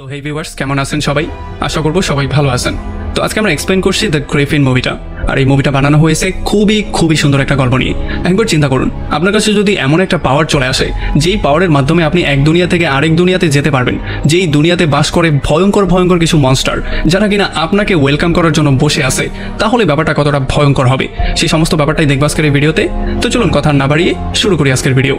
তো হেই ভিউয়ার্স, কেমন আছেন সবাই? আশা করব সবাই ভালো আছেন। তো আজকে আমরা এক্সপ্লেইন করছি দ্য গ্রিফিন মুভিটা। আর এই মুভিটা বানানো হয়েছে খুবই সুন্দর একটা গল্প নিয়ে। একবার চিন্তা করুন, আপনার কাছে যদি এমন একটা পাওয়ার চলে আসে, যেই পাওয়ারের মাধ্যমে আপনি এক দুনিয়া থেকে আরেক দুনিয়াতে যেতে পারবেন, যেই দুনিয়াতে বাস করে ভয়ঙ্কর কিছু মনস্টার, যারা কিনা আপনাকে ওয়েলকাম করার জন্য বসে আছে, তাহলে ব্যাপারটা কতটা ভয়ঙ্কর হবে সেই সমস্ত ব্যাপারটাই দেখব আজকের এই ভিডিওতে। তো চলুন কথা না বাড়িয়ে শুরু করি আজকের ভিডিও।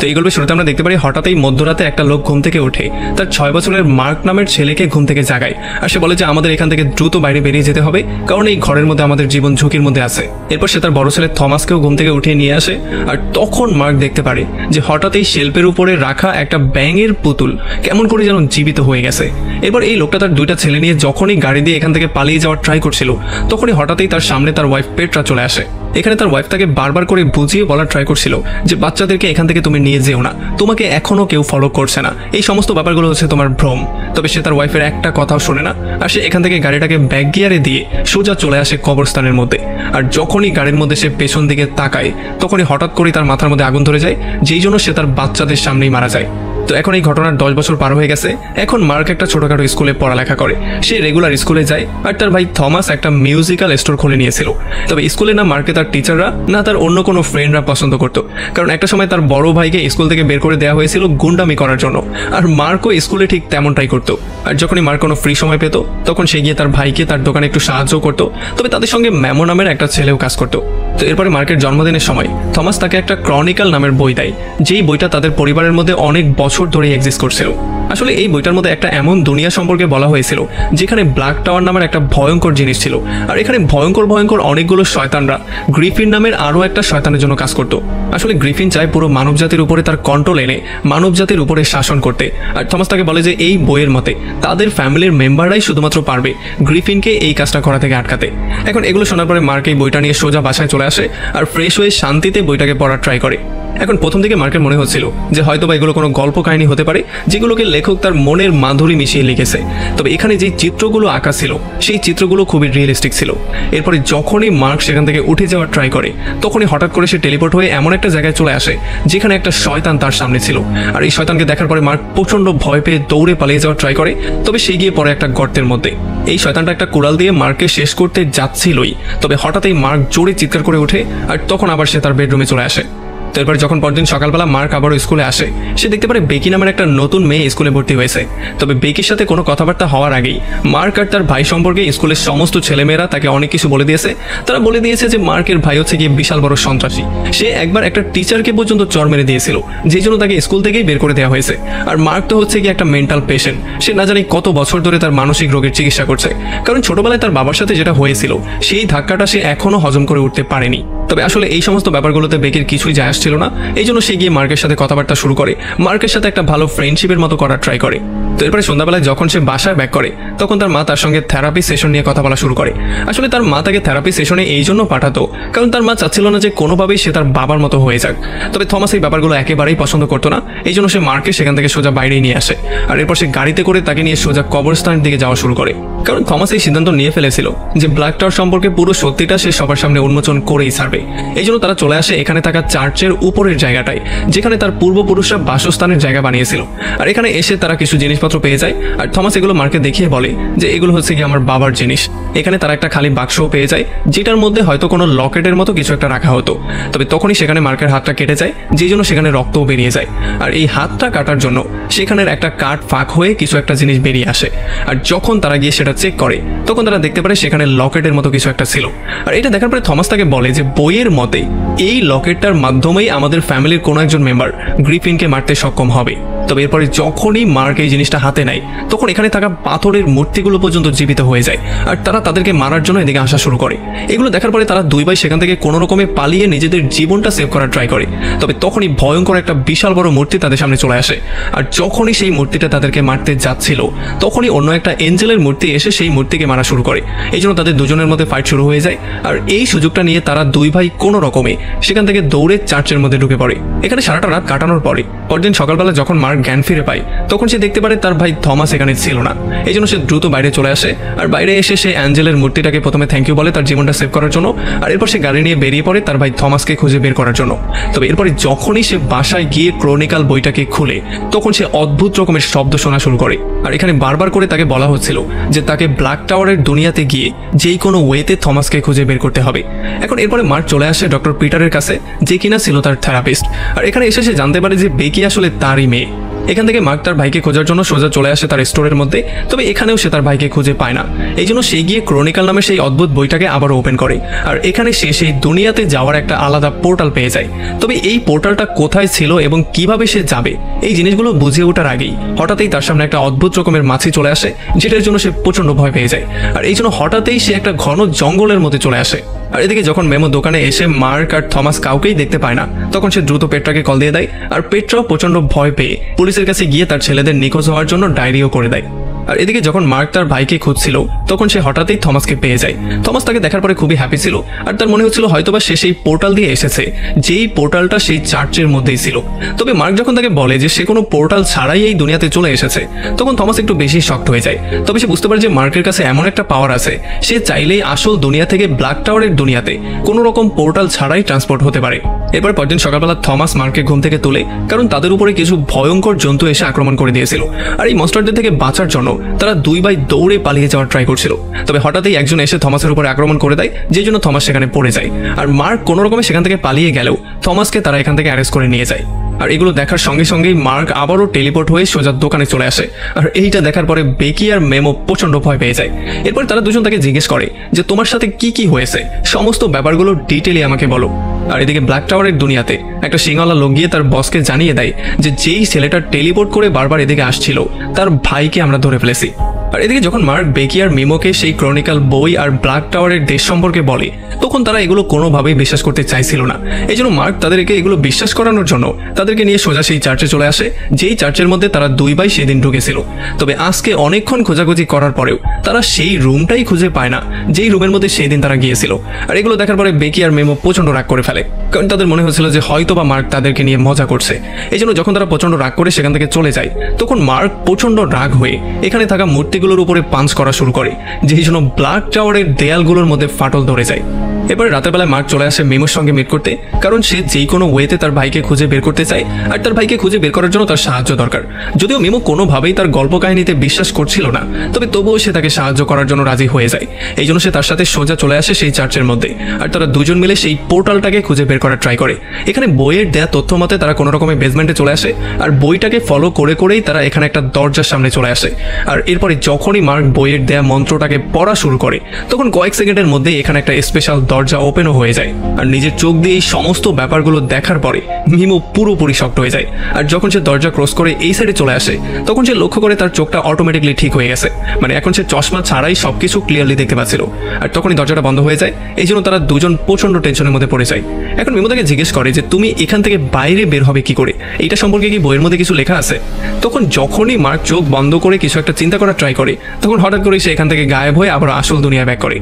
তো এই গল্পের শুরুতে আমরা দেখতে পারি হঠাৎই মধ্যরাতে একটা লোক ঘুম থেকে উঠে তার 6 বছরের মার্ক নামের ছেলেকে ঘুম থেকে জাগায়। আর সে বলে যে আমাদের এখান থেকে দ্রুত বাইরে বেরিয়ে যেতে হবে, কারণ এই ঘরের মধ্যে আমাদের জীবন ঝুঁকির মধ্যে আছে। এরপর সে তার বড় ছেলে থমাসকেও ঘুম থেকে উঠিয়ে নিয়ে আসে। আর তখন মার্ক দেখতে পারে যে হঠাৎই শেল্ফের উপরে রাখা একটা ব্যাঙের পুতুল কেমন করে যেন জীবিত হয়ে গেছে। এবার এই লোকটা তার দুইটা ছেলে নিয়ে যখনই গাড়ি দিয়ে এখান থেকে পালিয়ে যাওয়ার ট্রাই করছিল, তখনই হঠাৎই তার সামনে তার ওয়াইফ পেট্রা চলে আসে। এখানে তার ওয়াইফ তাকে বারবার করে বুঝিয়ে বলার ট্রাই করছিল যে বাচ্চাদেরকে এখান থেকে তুমি নিয়ে যেও না, তোমাকে এখনো কেউ ফলো করছে না, এই সমস্ত ব্যাপারগুলো হচ্ছে তোমার ভ্রম। তবে সে তার ওয়াইফের একটা কথাও শোনে না, আর সে এখান থেকে গাড়িটাকে ব্যাক গিয়ারে দিয়ে সোজা চলে আসে কবরস্থানের মধ্যে। আর যখনই গাড়ির মধ্যে সে পেছন দিকে তাকায়, তখনই হঠাৎ করে তার মাথার মধ্যে আগুন ধরে যায়, যেই জন্য সে তার বাচ্চাদের সামনেই মারা যায়। তো এখন এই ঘটনার 10 বছর পার হয়ে গেছে। এখন মার্ক একটা ছোটখাটো স্কুলে পড়ালেখা করে, সে রেগুলার স্কুলে যায়। আর তার ভাই থমাস একটা মিউজিক্যাল স্টোর খুলে নিয়েছিল। তবে স্কুলে না মার্কে তার টিচাররা না তার অন্য কোনো ফ্রেন্ডরা পছন্দ করতো, কারণ একটা সময় তার বড় ভাইকে স্কুল থেকে বের করে দেওয়া হয়েছিল গুন্ডামি করার জন্য। আর মার্কও স্কুলে ঠিক তেমনটাই করতো। আর যখনই মার্ক কোনো ফ্রি সময় পেত, তখন সে গিয়ে তার ভাইকে তার দোকানে একটু সাহায্য করতো। তবে তাদের সঙ্গে ম্যামো নামের একটা ছেলেও কাজ করতো। তো এরপরে মার্কের জন্মদিনের সময় থমাস তাকে একটা ক্রনিক্যাল নামের বই দেয়, যেই বইটা তাদের পরিবারের মধ্যে অনেক বছর ধরে এক্সিস্ট করছিল। আসলে এই বইটার মধ্যে একটা এমন দুনিয়া সম্পর্কে বলা হয়েছিল যেখানে ব্ল্যাক টাওয়ার নামের একটা ভয়ঙ্কর জিনিস ছিল। আর এখানে ভয়ঙ্কর অনেকগুলো শয়তানরা গ্রিফিন নামের আরো একটা শয়তানের জন্য কাজ করতো। আসলে গ্রিফিন চায় পুরো মানব জাতির উপরে তার কন্ট্রোল এনে মানব জাতির উপরে শাসন করতে। আর থমাস তাকে বলে যে এই বইয়ের মতে তাদের ফ্যামিলির মেম্বাররাই শুধুমাত্র পারবে গ্রিফিনকে এই কাজটা করা থেকে আটকাতে। এখন এগুলো শোনার পরে মার্ক এই বইটা নিয়ে সোজা বাসায় চলে আসে আর ফ্রেশ হয়ে শান্তিতে বইটাকে পড়ার ট্রাই করে। এখন প্রথম দিকে মার্কের মনে হচ্ছিল যে হয়তো বা এগুলো কোনো গল্প কাহিনী হতে পারে, যেগুলোকে লেখক তার মনের মাধুরী মিশিয়ে লিখেছে। তবে এখানে যে চিত্রগুলো আঁকা ছিল, সেই চিত্রগুলো খুবই রিয়েলিস্টিক ছিল। এরপরে যখনই মার্ক সেখান থেকে উঠে যাওয়ার ট্রাই করে, তখনই হঠাৎ করে সে টেলিপোর্ট হয়ে এমন একটা জায়গায় চলে আসে যেখানে একটা শয়তান তার সামনে ছিল। আর এই শয়তানকে দেখার পরে মার্ক প্রচন্ড ভয় পেয়ে দৌড়ে পালিয়ে যাওয়ার ট্রাই করে। তবে সে গিয়ে পড়ে একটা গর্তের মধ্যে। এই শয়তানটা একটা কুড়াল দিয়ে মার্ককে শেষ করতে যাচ্ছিলই, তবে হঠাৎই মার্ক জোরে চিৎকার করে ওঠে। আর তখন আবার সে তার বেডরুমে চলে আসে। তো এরপর যখন পরদিন সকালবেলা মার্ক আবারও স্কুলে আসে, সে দেখতে পারে বেকি নামের একটা নতুন মেয়ে স্কুলে ভর্তি হয়েছে। তবে বেকির সাথে কোনো কথাবার্তা হওয়ার আগেই মার্ক আর তার ভাই সম্পর্কে স্কুলের সমস্ত ছেলেমেয়েরা তাকে অনেক কিছু বলে দিয়েছে। তারা বলে দিয়েছে যে মার্কের ভাই হচ্ছে গিয়ে বিশাল বড় সন্ত্রাসী। সে একবার একটা টিচারকে পর্যন্ত চর মেরে দিয়েছিল, যেই জন্য তাকে স্কুল থেকেই বের করে দেওয়া হয়েছে। আর মার্ক তো হচ্ছে গিয়ে একটা মেন্টাল পেশেন্ট। সে না জানি কত বছর ধরে তার মানসিক রোগের চিকিৎসা করছে, কারণ ছোটবেলায় তার বাবার সাথে যেটা হয়েছিল সেই ধাক্কাটা সে এখনো হজম করে উঠতে পারেনি। তবে আসলে এই সমস্ত ব্যাপারগুলোতে বেকির কিছুই যায় আসছিল না, এই জন্য সে গিয়ে মার্কের সাথে কথাবার্তা শুরু করে, মার্কের সাথে একটা ভালো ফ্রেন্ডশিপের মতো করার ট্রাই করে। তো এরপরে সন্ধ্যাবেলায় যখন সে বাসায় ব্যাক করে, তখন তার মা তার সঙ্গে থেরাপি সেশন নিয়ে কথা বলা শুরু করে। আসলে তার মা তাকে থেরাপি সেশনে এই জন্য পাঠাতো কারণ তার মা চাচ্ছিল না যে কোনোভাবেই সে তার বাবার মতো হয়ে যাক। তবে থমাস এই ব্যাপারগুলো একেবারেই পছন্দ করতো না, এই জন্য সে মার্ককে সেখান থেকে সোজা বাইরেই নিয়ে আসে। আর এরপর সে গাড়িতে করে তাকে নিয়ে সোজা কবরস্থানের দিকে যাওয়া শুরু করে, কারণ থমাস এই সিদ্ধান্ত নিয়ে ফেলেছিল যে ব্ল্যাক টাওয়ার সম্পর্কে পুরো সত্যিটা সে সবার সামনে উন্মোচন করেই ছাড়বে। এই জন্য তারা চলে আসে এখানে থাকা চার্চের উপরের জায়গাটায়, যেখানে তার পূর্বপুরুষরা বাসস্থানের জায়গা বানিয়েছিল। আর এখানে এসে তারা কিছু জিনিসপত্র পেয়ে যায়। আর থমাস এগুলো মার্কে দেখিয়ে বলে যে এগুলো হচ্ছে কি আমার বাবার জিনিস। এখানে তারা একটা খালি বাক্সও পেয়ে যায়, যেটার মধ্যে হয়তো কোনো লকেটের মতো কিছু একটা রাখা হতো। তবে তখনই সেখানে মার্কের হাতটা কেটে যায়, যেই জন্য সেখানে রক্তও বেরিয়ে যায়। আর এই হাতটা কাটার জন্য সেখানের একটা কাঠ ফাঁক হয়ে কিছু একটা জিনিস বেরিয়ে আসে। আর যখন তারা গিয়ে সেটা চেক করে, তখন তারা দেখতে পারে সেখানে লকেটের মতো কিছু একটা ছিল। আর এটা দেখার পরে থমাস তাকে বলে যে বইয়ের মতে এই লকেটটার মাধ্যমেই আমাদের ফ্যামিলির কোনো একজন মেম্বার গ্রিফিনকে মারতে সক্ষম হবে। তবে এরপরে যখনই মার্ক এই জিনিসটা হাতে নেয়, তখন এখানে থাকা পাথরের মূর্তিগুলো পর্যন্ত জীবিত হয়ে যায়। আর তারা তাদেরকে মারার জন্য এদিকে আসা শুরু করে। এগুলো দেখার পরে তারা দুই ভাই সেখান থেকে কোনো রকমে পালিয়ে নিজেদের জীবনটা সেভ করার ট্রাই করে। তবে তখনই ভয়ঙ্কর একটা বিশাল বড় মূর্তি তাদের সামনে চলে আসে। আর যখনই সেই মূর্তিটা তাদেরকে মারতে যাচ্ছিল, তখনই অন্য একটা এঞ্জেলের মূর্তি এসে সেই মূর্তিকে মারা শুরু করে। এই জন্য তাদের দুজনের মধ্যে ফাইট শুরু হয়ে যায়। আর এই সুযোগটা নিয়ে তারা দুই ভাই কোনো রকমে সেখান থেকে দৌড়ে চার্চের মধ্যে ঢুকে পড়ে। এখানে সারাটা রাত কাটানোর পরে পরদিন সকালবেলা যখন মার্ক মার্ক জ্ঞান ফিরে পায় তখন সে দেখতে পারে তার ভাই থমাস এখানে ছিল না। এই জন্য সে দ্রুত বাইরে চলে আসে আর বাইরে এসে সে অ্যাঞ্জেলের মূর্তিটাকে প্রথমে থ্যাংক ইউ বলে তার জীবনটা সেভ করার জন্য, আর এরপর সে গাড়ি নিয়ে বেরিয়ে পড়ে তার ভাই থমাসকে খুঁজে বের করার জন্য। তবে এরপরে যখনই সে বাসায় গিয়ে ক্রনিক্যাল বইটাকে খুলে তখন সে অদ্ভুত রকমের শব্দ শোনা শুরু করে। আর এখানে বারবার করে তাকে বলা হচ্ছিল যে তাকে ব্ল্যাক টাওয়ারের দুনিয়াতে গিয়ে যেই কোনো ওয়েতে থমাসকে খুঁজে বের করতে হবে। এখন এরপরে মার্ক চলে আসে ডক্টর পিটারের কাছে, যে কিনা ছিল তার থেরাপিস্ট। আর এখানে এসে সে জানতে পারে যে বেকি আসলে তারই মেয়ে। এখান থেকে মার্ক তার ভাইকে খোঁজার জন্য সোজা চলে আসে তার স্টোরের মধ্যে, তবে এখানেও সে তার ভাইকে খুঁজে পায় না। এই জন্য সে গিয়ে ক্রনিক্যাল নামে সেই অদ্ভুত বইটাকে আবারও ওপেন করে, আর এখানে সে সেই দুনিয়াতে যাওয়ার একটা আলাদা পোর্টাল পেয়ে যায়। তবে এই পোর্টালটা কোথায় ছিল এবং কিভাবে সে যাবে এই জিনিসগুলো বুঝে ওঠার আগেই হঠাৎই তার সামনে একটা অদ্ভুত রকমের মাছি চলে আসে, যেটার জন্য সে প্রচন্ড ভয় পেয়ে যায়। আর এই জন্য হঠাৎই সে একটা ঘন জঙ্গলের মধ্যে চলে আসে। আর এদিকে যখন মেমো দোকানে এসে মার্ক আর থমাস কাউকেই দেখতে পায় না তখন সে দ্রুত পেট্রাকে কল দিয়ে দেয়, আর পেট্রাও প্রচন্ড ভয় পেয়ে পুলিশের কাছে গিয়ে তার ছেলেদের নিখোঁজ হওয়ার জন্য ডায়েরিও করে দেয়। আর এদিকে যখন মার্ক তার ভাইকে খুঁজছিল তখন সে হঠাৎই থমাসকে পেয়ে যায়। থমাস তাকে দেখার পরে খুবই হ্যাপি ছিল, আর তার মনে হচ্ছিল হয়তোবা সে সেই পোর্টাল দিয়ে এসেছে, যেই পোর্টালটা সেই চার্চের মধ্যেই ছিল। তবে মার্ক যখন তাকে বলে যে সে কোনো পোর্টাল ছাড়াই এই দুনিয়াতে চলে এসেছে তখন থমাস একটু বেশি শক্ট হয়ে যায়। তবে সে বুঝতে পারে যে মার্কের কাছে এমন একটা পাওয়ার আছে, সে চাইলেই আসল দুনিয়া থেকে ব্ল্যাক টাওয়ারের দুনিয়াতে কোনো রকম পোর্টাল ছাড়াই ট্রান্সপোর্ট হতে পারে। এরপর পরদিন সকালবেলা থমাস মার্ককে ঘুম থেকে তুলে, কারণ তাদের উপরে কিছু ভয়ঙ্কর জন্তু এসে আক্রমণ করে দিয়েছিল, আর এই মনস্টারদের থেকে বাঁচার জন্য তারা দুই ভাই দৌড়ে পালিয়ে যাওয়ার ট্রাই করছিল। তবে হঠাৎই একজন এসে থমাসের উপরে আক্রমণ করে দেয়, যে জন্য থমাস সেখানে পড়ে যায়। আর মার্ক কোনো রকমে সেখান থেকে পালিয়ে গেলেও থমাসকে তারা এখান থেকে অ্যারেস্ট করে নিয়ে যায়। আর এগুলো দেখার সঙ্গে সঙ্গেই মার্ক আবারও টেলিপোর্ট হয়ে সোজা দোকানে চলে আসে। আর এইটা দেখার পরে বেকি আর মেমো প্রচন্ড ভয় পেয়ে যায়। এরপর তারা দুজন তাকে জিজ্ঞেস করে যে তোমার সাথে কি কি হয়েছে, সমস্ত ব্যাপারগুলো ডিটেইলি আমাকে বলো। আর এদিকে ব্ল্যাক টাওয়ারের দুনিয়াতে একটা সিংহলা লোক গিয়ে তার বসকে জানিয়ে দেয় যে যেই ছেলেটা টেলিপোর্ট করে বারবার এদিকে আসছিল তার ভাইকে আমরা ধরে ফেলেছি। আর এদিকে যখন মার্ক বেকি আর মিমোকে সেই ক্রনিক্যাল বই আর ব্ল্যাক টাওয়ারের দেশ সম্পর্কে বলে তখন তারা এগুলো কোনোভাবেই বিশ্বাস করতে চাইছিল না। এই জন্য মার্ক তাদেরকে এগুলো বিশ্বাস করানোর জন্য তাদেরকে নিয়ে সোজা সেই চার্চে চলে আসে, যেই চার্চের মধ্যে তারা দুই ভাই সেদিন ঢুকেছিল। তবে আজকে অনেকক্ষণ খোঁজাখুঁজি করার পরেও তারা সেই রুমটাই খুঁজে পায় না যেই রুমের মধ্যে সেই দিন তারা গিয়েছিল। আর এগুলো দেখার পরে বেকি আর মেমো প্রচন্ড রাগ করে ফেলে, কারণ তাদের মনে হচ্ছিল যে হয়তো বা মার্ক তাদেরকে নিয়ে মজা করছে। এই জন্য যখন তারা প্রচন্ড রাগ করে সেখান থেকে চলে যায় তখন মার্ক প্রচন্ড রাগ হয়ে এখানে থাকা মূর্তিগুলোর উপরে পাঞ্চ করা শুরু করে, যেই জন্য ব্ল্যাক টাওয়ারের দেয়ালগুলোর মধ্যে ফাটল ধরে যায়। এবারে রাতের বেলায় মার্ক চলে আসে মিমোর সঙ্গে মিট করতে, কারণ সে যেই কোনো ওয়েতে তার ভাইকে খুঁজে বের করতে চায়, আর তার ভাইকে খুঁজে বের করার জন্য তার সাহায্য দরকার। যদিও মিমো কোনোভাবেই তার গল্প কাহিনীতে বিশ্বাস করছিল না, তবে তবুও সে তাকে সাহায্য করার জন্য রাজি হয়ে যায়। এই জন্য সে তার সাথে সোজা চলে আসে সেই চার্চের মধ্যে, আর তারা দুজন মিলে সেই পোর্টালটাকে খুঁজে বের করার ট্রাই করে। এখানে বইয়ের দেয়া তথ্য মতে তারা কোনো রকমের বেসমেন্টে চলে আসে, আর বইটাকে ফলো করে করেই তারা এখানে একটা দরজার সামনে চলে আসে। আর এরপরে যখনই মার্ক বইয়ের দেয়া মন্ত্রটাকে পড়া শুরু করে তখন কয়েক সেকেন্ডের মধ্যে এখানে একটা স্পেশাল দরজা ওপেনও হয়ে যায়। আর নিজের চোখ দিয়ে এই সমস্ত ব্যাপারগুলো দেখার পরে মিমো পুরোপুরি শক্ট হয়ে যায়। আর যখন সে দরজা ক্রস করে এই সাইডে চলে আসে তখন সে লক্ষ্য করে তার চোখটা অটোমেটিকলি ঠিক হয়ে গেছে, মানে এখন সে চশমা ছাড়াই সবকিছু ক্লিয়ারলি দেখতে পাচ্ছিল। আর তখনই দরজাটা বন্ধ হয়ে যায়, এই জন্য তারা দুজন প্রচন্ড টেনশনের মধ্যে পড়ে যায়। এখন মিমো তাকে জিজ্ঞেস করে যে তুমি এখান থেকে বাইরে বের হবে কি করে, এইটা সম্পর্কে কি বইয়ের মধ্যে কিছু লেখা আছে? তখন যখনই মার্ক চোখ বন্ধ করে কিছু একটা চিন্তা করার ট্রাই করে তখন হঠাৎ করে সে এখান থেকে গায়েব হয়ে আবার আসল দুনিয়ায় ব্যাক করে।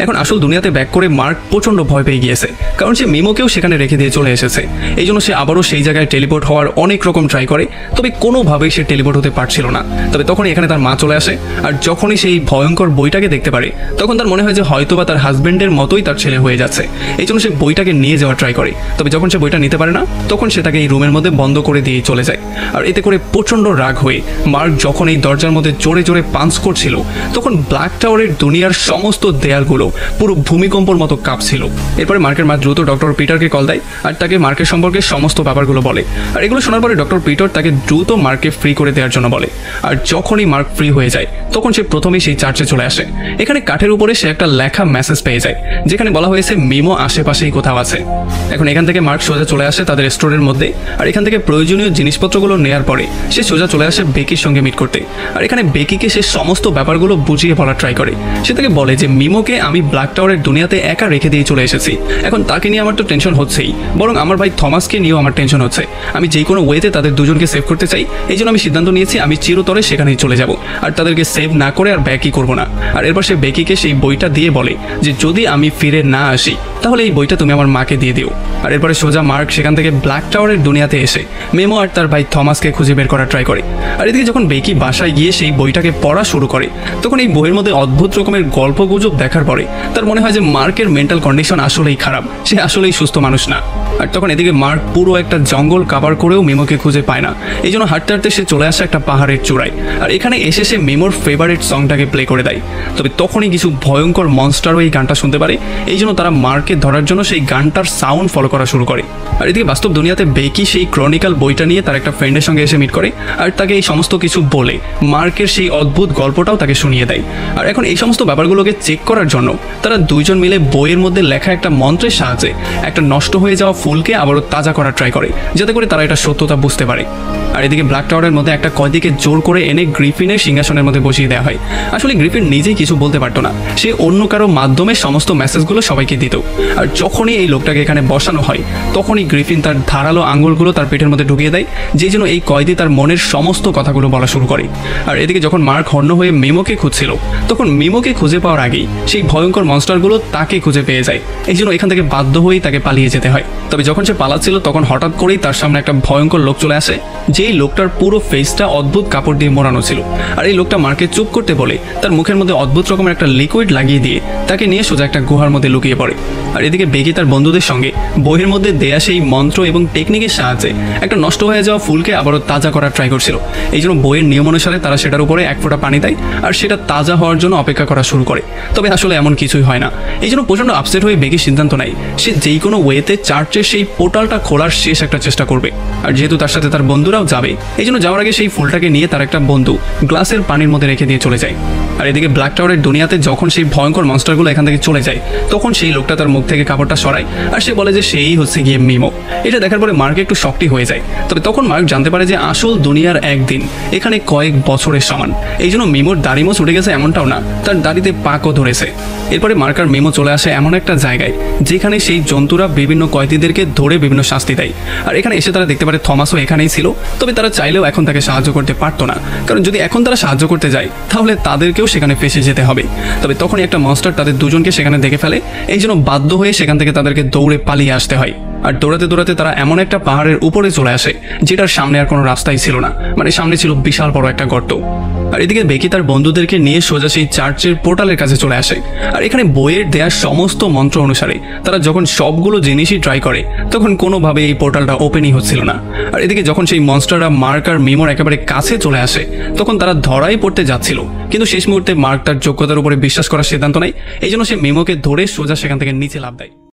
এখন আসল দুনিয়াতে ব্যাক করে মার্ক প্রচন্ড ভয় পেয়ে গিয়েছে, কারণ সে মিমোকেও সেখানে রেখে দিয়ে চলে এসেছে। এই জন্য সে আবারও সেই জায়গায় টেলিপোর্ট হওয়ার অনেক রকম ট্রাই করে, তবে কোনোভাবেই সে টেলিপোর্ট হতে পারছিল না। তবে তখনই এখানে তার মা চলে আসে, আর যখনই সেই ভয়ঙ্কর বইটাকে দেখতে পারে তখন তার মনে হয় যে হয়তোবা তার হাজবেন্ডের মতোই তার ছেলে হয়ে যাচ্ছে। এই জন্য সে বইটাকে নিয়ে যাওয়ার ট্রাই করে, তবে যখন সে বইটা নিতে পারে না তখন সে তাকে এই রুমের মধ্যে বন্ধ করে দিয়ে চলে যায়। আর এতে করে প্রচন্ড রাগ হয়ে মার্ক যখন এই দরজার মধ্যে জোরে জোরে পাঞ্চ করছিল তখন ব্ল্যাক টাওয়ারের দুনিয়ার সমস্ত দেয়ালগুলো পুরো ভূমিকম্পর মতো কাঁপছিল। এরপরে মার্কের মা দ্রুত ডক্টর পিটারকে কল দেয়, আর তাকে মার্কের সম্পর্কে সমস্ত ব্যাপারগুলো বলে। আর এগুলো শোনার পরে ডক্টর পিটার তাকে দ্রুত মার্ককে ফ্রি করে দেওয়ার জন্য বলে। আর যখনই মার্ক ফ্রি হয়ে যায় তখন সে প্রথমেই সেই চার্চে চলে আসে। এখানে কাঠের উপরে সে একটা লেখা মেসেজ পেয়ে যায়, যেখানে বলা হয়েছে মিমো আশেপাশেই কোথাও আছে। এখন এখান থেকে মার্ক সোজা চলে আসে তাদের স্টোরের মধ্যে, আর এখান থেকে প্রয়োজনীয় জিনিসপত্রগুলো নেওয়ার পরে সে সোজা চলে আসে বেকির সঙ্গে মিট করতে। আর এখানে বেকিকে সে সমস্ত ব্যাপারগুলো বুঝিয়ে বলার ট্রাই করে। সে তাকে বলে যে মিমোকে আমি ব্ল্যাক টাওয়ারের দুনিয়াতে একা রেখে দিয়ে চলে এসেছি, এখন তাকে নিয়ে আমার তো টেনশন হচ্ছেই, বরং আমার ভাই থমাসকে নিয়েও আমার টেনশন হচ্ছে। আমি যে কোনো ওয়েতে তাদের দুজনকে সেভ করতে চাই, এই জন্য আমি সিদ্ধান্ত নিয়েছি আমি চিরতরে সেখানেই চলে যাব, আর তাদেরকে সেভ না করে আর ব্যাকই করবো না। আর এরপর সে বেকিকে সেই বইটা দিয়ে বলে যে যদি আমি ফিরে না আসি তাহলে এই বইটা তুমি আমার মাকে দিয়ে দিও। আর এরপরে সোজা মার্ক সেখান থেকে ব্ল্যাক টাওয়ারের দুনিয়াতে এসে মেমো আর তার ভাই থমাসকে খুঁজে বের করার ট্রাই করে। আর এদিকে যখন বেকি বাসায় গিয়ে সেই বইটাকে পড়া শুরু করে তখন এই বইয়ের মধ্যে অদ্ভুত রকমের গল্প গুজব দেখার পরে তার মনে হয় যে মার্কের মেন্টাল কন্ডিশন আসলেই খারাপ, সে আসলেই সুস্থ মানুষ না। আর তখন এদিকে মার্ক পুরো একটা জঙ্গল কাভার করেও মেমোকে খুঁজে পায় না, এই জন্য হাঁটতে হাঁটতে সে চলে আসে একটা পাহাড়ের চূড়ায়। আর এখানে এসে সে মেমোর ফেভারিট সংটাকে প্লে করে দেয়। তবে তখনই কিছু ভয়ঙ্কর মনস্টারও এই গানটা শুনতে পারে, এই জন্য তারা মার্ককে ধরার জন্য সেই গানটার সাউন্ড ফলো করা শুরু করে। আর এদিকে বাস্তব দুনিয়াতে বেকি সেই ক্রনিক্যাল বইটা নিয়ে তার একটা ফ্রেন্ডের সঙ্গে এসে মিট করে আর তাকে এই সমস্ত কিছু বলে মার্কের সেই অদ্ভুত গল্পটাও তাকে শুনিয়ে দেয়। আর এখন এই সমস্ত ব্যাপারগুলোকে চেক করার জন্য তারা দুইজন মিলে বইয়ের মধ্যে লেখা একটা মন্ত্রের সাহায্যে একটা নষ্ট হয়ে যাওয়া ফুলকে আবারও তাজা করার ট্রাই করে, যাতে করে তারা এটা সত্যতা বুঝতে পারে। আর এদিকে ব্ল্যাক টাওয়ারের মধ্যে একটা কয়েদিকে জোর করে এনে গ্রিফিনের সিংহাসনের মধ্যে বসিয়ে দেওয়া হয়। আসলে গ্রিফিন নিজেই কিছু বলতে পারতো না, সে অন্য কারো মাধ্যমে সমস্ত মেসেজগুলো সবাইকে দিত। আর যখনই এই লোকটাকে এখানে বসানো হয় তখনই গ্রিফিন তার ধারালো আঙুলগুলো তার পেটের মধ্যে ঢুকিয়ে দেয়, যেই জন্য এই কয়েদি তার মনের সমস্ত কথাগুলো বলা শুরু করে। আর এদিকে যখন মার্ক হন্য হয়ে মেমোকে খুঁজছিল তখন মেমোকে খুঁজে পাওয়ার আগেই সেই ভয়ঙ্কর মনস্টারগুলো তাকে খুঁজে পেয়ে যায়, এই জন্য এখান থেকে বাধ্য হয়েই তাকে পালিয়ে যেতে হয়। তবে যখন সে পালাচ্ছিল তখন হঠাৎ করেই তার সামনে একটা ভয়ঙ্কর লোক চলে আসে, যেই লোকটার পুরো ফেসটা অদ্ভুত কাপড় দিয়ে মোড়ানো ছিল। আর এই লোকটা মার্কে চুপ করতে বলে তার মুখের মধ্যে অদ্ভুত রকমের একটা লিকুইড লাগিয়ে দিয়ে তাকে নিয়ে সোজা একটা গুহার মধ্যে লুকিয়ে পড়ে। আর এদিকে বেকি তার বন্ধুদের সঙ্গে বইয়ের মধ্যে দেয়া সেই মন্ত্র এবং টেকনিকের সাহায্যে একটা নষ্ট হয়ে যাওয়া ফুলকে আবারও তাজা করার ট্রাই করছিল, এই জন্য বইয়ের নিয়ম অনুসারে তারা সেটার উপরে এক ফোঁটা পানি দেয় আর সেটা তাজা হওয়ার জন্য অপেক্ষা করা শুরু করে। তবে আসলে এমন কিছুই হয় না, এই জন্য প্রচণ্ড আপসেট হয়ে বেকি সিদ্ধান্ত নেয় সে যেই কোনো ওয়েতে চার্চের সেই পোর্টালটা খোলার শেষ একটা চেষ্টা করবে। আর যেহেতু তার সাথে তার বন্ধুরাও যাবে এই জন্য যাওয়ার আগে সেই ফুলটাকে নিয়ে তার একটা বন্ধু গ্লাসের পানির মধ্যে রেখে দিয়ে চলে যায়। আর এদিকে ব্ল্যাক টাওয়ারের দুনিয়াতে যখন সেই ভয়ঙ্কর মনস্টারগুলো এখান থেকে চলে যায় তখন সেই লোকটা তার মুখ থেকে কাপড়টা সরায় আর সে বলে যে সেই হচ্ছে গিয়ে মিমো। এটা দেখার পরে মার্ক একটু শকটি হয়ে যায়। তবে তখন মার্ক জানতে পারে যে আসল দুনিয়ার একদিন এখানে কয়েক বছরের সমান, এই জন্য মিমোর দাড়িমো ছুটে গেছে এমনটাও না, তার দাড়িতে পাকও ধরেছে। এরপরে মার্ক আর মিমো চলে আসে এমন একটা জায়গায় যেখানে সেই জন্তুরা বিভিন্ন কয়েদিদেরকে ধরে বিভিন্ন শাস্তি দেয়। আর এখানে এসে তারা দেখতে পারে থমাসও এখানেই ছিল, তবে তারা চাইলেও এখন তাকে সাহায্য করতে পারতো না, কারণ যদি এখন তারা সাহায্য করতে যায় তাহলে তাদেরকেও সেখানে ফেসে যেতে হবে। তবে তখনই একটা মনস্টার তাদের দুজনকে সেখানে দেখে ফেলে, এই জন্য বাধ্য হয়ে সেখান থেকে তাদেরকে দৌড়ে পালিয়ে আসতে হয়। আর দৌড়াতে দৌড়াতে তারা এমন একটা পাহাড়ের উপরে চলে আসে যেটার সামনে আর কোনো রাস্তাই ছিল না, মানে সামনে ছিল বিশাল বড় একটা গর্ত। আর এদিকে বেকি তার বন্ধুদেরকে নিয়ে সোজা সেই চার্চের পোর্টালের কাছে চলে আসে। আর এখানে বইয়ের দেয়া সমস্ত মন্ত্র অনুসারে তারা যখন সবগুলো জিনিসই ট্রাই করে তখন কোনোভাবে এই পোর্টালটা ওপেনই হচ্ছিল না। আর এদিকে যখন সেই মনস্টাররা মার্ক আর মিমোর একেবারে কাছে চলে আসে তখন তারা ধরাই পড়তে যাচ্ছিল, কিন্তু শেষ মুহূর্তে মার্ক তার যোগ্যতার উপরে বিশ্বাস করার সিদ্ধান্ত নেয়, এই জন্য সে মিমোকে ধরে সোজা সেখান থেকে নিচে লাফ দেয়।